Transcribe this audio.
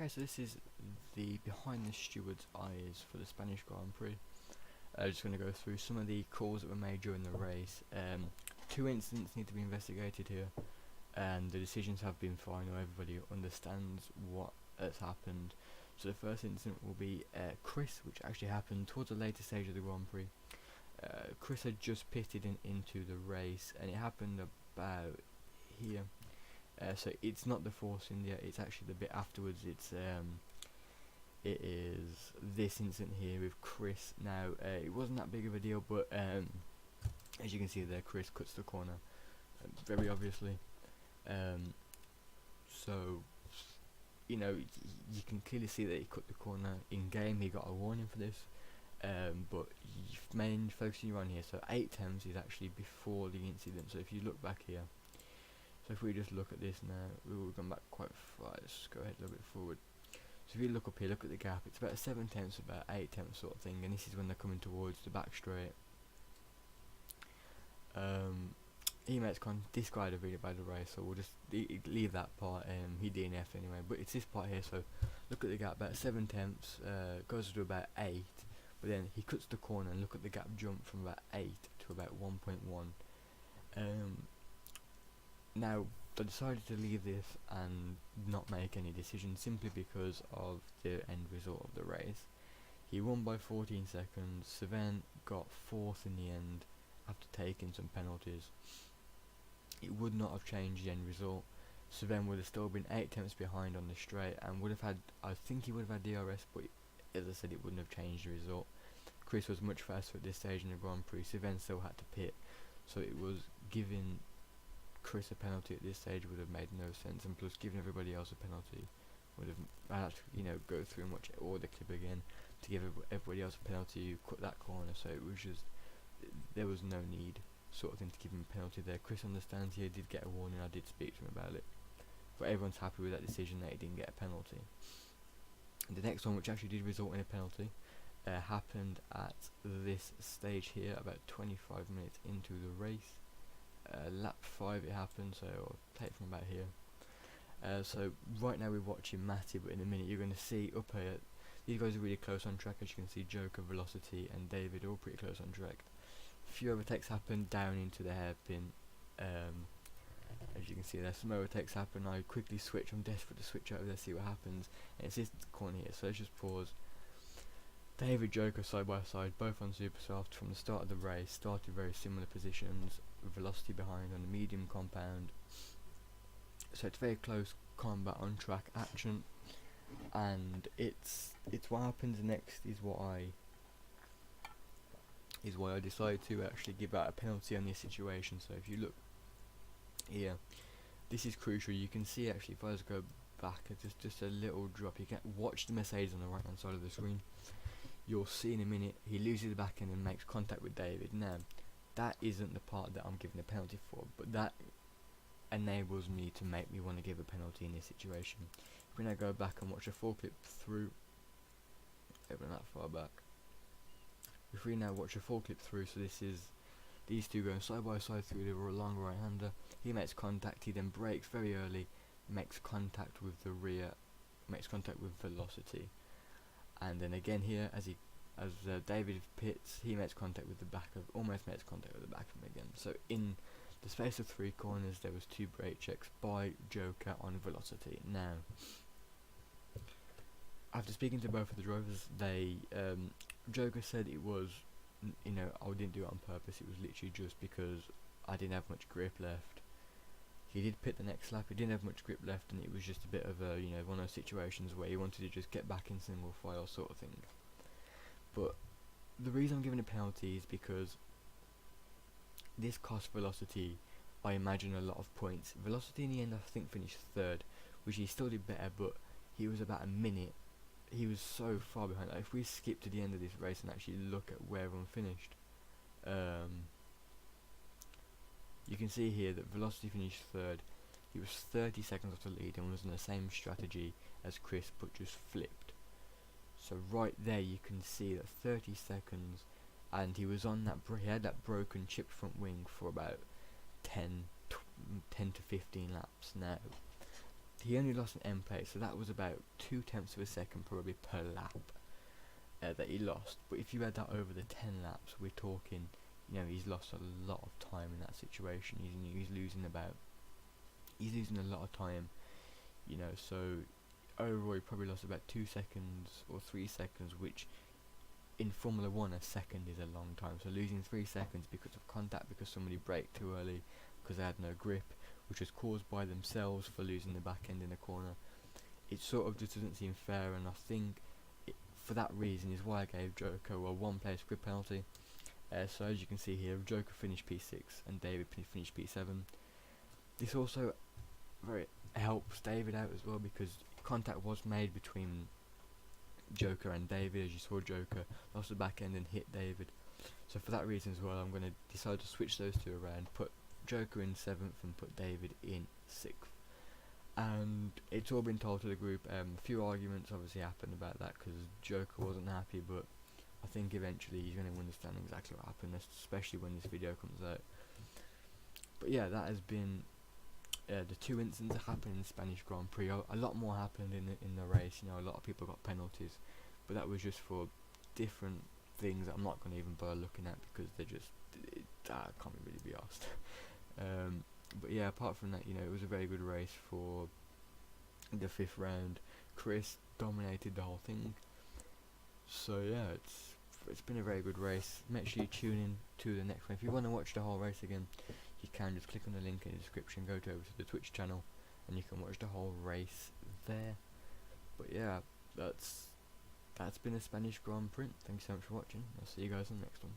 Okay, so this is the behind the steward's eyes for the Spanish Grand Prix. Just going to go through some of the calls that were made during the race. Two incidents need to be investigated here, and the decisions have been final. Everybody understands what has happened. So the first incident will be Chris, which actually happened towards the later stage of the Grand Prix. Chris had just pitted into the race, and it happened about here. So it's not the Force India, it's actually the bit afterwards. It is this incident here with Chris. Now it wasn't that big of a deal, but as you can see there, Chris cuts the corner very obviously. So you know, you can clearly see that he cut the corner in game. He got a warning for this, but main focusing on here, so 8 temps is actually before the incident. So if you look back here, so if we just look at this now, we will come back quite far. Let's go ahead a little bit forward. So if you look up here, look at the gap, it's about 7 tenths, about 8 tenths sort of thing, and this is when they're coming towards the back straight. This guy had a really bad race, so we'll just leave that part. He DNF'd anyway, but it's this part here. So look at the gap, about 7 tenths, goes to about 8, but then he cuts the corner, and look at the gap jump from about 8 to about 1.1. Now they decided to leave this and not make any decisions simply because of the end result of the race. He won by 14 seconds. Sven got 4th in the end after taking some penalties. It would not have changed the end result. Sven would have still been 8 tenths behind on the straight and would have had, I think he would have had DRS, but as I said, it wouldn't have changed the result. Chris was much faster at this stage in the Grand Prix. Sven still had to pit, so it was giving Chris a penalty at this stage would have made no sense, and plus giving everybody else a penalty would have, I had to, you know, go through and watch all the clip again to give everybody else a penalty. You cut that corner, so it was just, there was no need sort of thing to give him a penalty there. Chris understands he did get a warning, I did speak to him about it, but everyone's happy with that decision that he didn't get a penalty. And the next one, which actually did result in a penalty, happened at this stage here, about 25 minutes into the race. Lap 5 it happened, so I'll take it from about here. So right now we're watching Matty, but in a minute you're going to see up here, these guys are really close on track. As you can see, Joker, Velocity and David all pretty close on track. A few overtakes happen down into the hairpin. As you can see there, some overtakes happen. I quickly switch, I'm desperate to switch over there, see what happens, and it's this corner here, so let's just pause. David, Joker side by side, both on super soft from the start of the race, started very similar positions, Velocity behind on the medium compound, so it's very close combat on track action, and it's what happens next is why I decided to actually give out a penalty on this situation. So if you look here, this is crucial. You can see actually, if I just go back, just a little drop, you can watch the Mercedes on the right hand side of the screen. You'll see in a minute he loses the back end and makes contact with David. Now that isn't the part that I'm giving a penalty for, but that enables me to make me want to give a penalty in this situation. If we now go back and watch a full clip through, open that far back. If we now watch a full clip through, so this is these two going side by side through the long right hander. He makes contact, he then brakes very early, makes contact with the rear, makes contact with Velocity, and then again here as David pits, he makes contact with the back of, almost makes contact with the back of him again. So in the space of 3 corners there was 2 brake checks by Joker on Velocity. Now after speaking to both of the drivers, they Joker said it was, you know, I didn't do it on purpose, it was literally just because I didn't have much grip left. He did pit the next lap, he didn't have much grip left, and it was just a bit of a, you know, one of those situations where he wanted to just get back in single file sort of thing. But the reason I'm giving a penalty is because this cost Velocity, I imagine, a lot of points. Velocity in the end I think finished 3rd, which he still did better, but he was about a minute, he was so far behind. Like, if we skip to the end of this race and actually look at where everyone finished, you can see here that Velocity finished 3rd. He was 30 seconds off the lead and was on the same strategy as Chris, but just flipped. So right there you can see that 30 seconds, and he was on that he had that broken chipped front wing for about 10 to 15 laps. Now he only lost an end plate, so that was about 2/10 of a second probably per lap that he lost. But if you add that over the 10 laps, we're talking, he's lost a lot of time in that situation. He's losing a lot of time, so overall he probably lost about 2 seconds or 3 seconds, which in Formula 1 a second is a long time. So losing 3 seconds because of contact, because somebody braked too early, because they had no grip, which was caused by themselves for losing the back end in the corner, it sort of just doesn't seem fair. And I think for that reason is why I gave Joker a 1 place grid penalty. So as you can see here, Joker finished P6 and David finished P7. This also very helps David out as well, because contact was made between Joker and David. As you saw, Joker lost the back end and hit David. So for that reason as well, I'm going to decide to switch those two around, put Joker in 7th and put David in 6th. And it's all been told to the group. A few arguments obviously happened about that, because Joker wasn't happy, but I think eventually he's going to understand exactly what happened, especially when this video comes out. But yeah, that has been the 2 incidents that happened in the Spanish Grand Prix. A lot more happened in the race. A lot of people got penalties, but that was just for different things that I'm not going to even bother looking at, because they're just can't really be asked. But yeah, apart from that, it was a very good race for the 5th round. Chris dominated the whole thing. So yeah, it's been a very good race. Make sure you tune in to the next one. If you want to watch the whole race again, you can just click on the link in the description, go over to the Twitch channel, and you can watch the whole race there. But yeah, that's been a Spanish Grand Prix. Thank you so much for watching. I'll see you guys on the next one.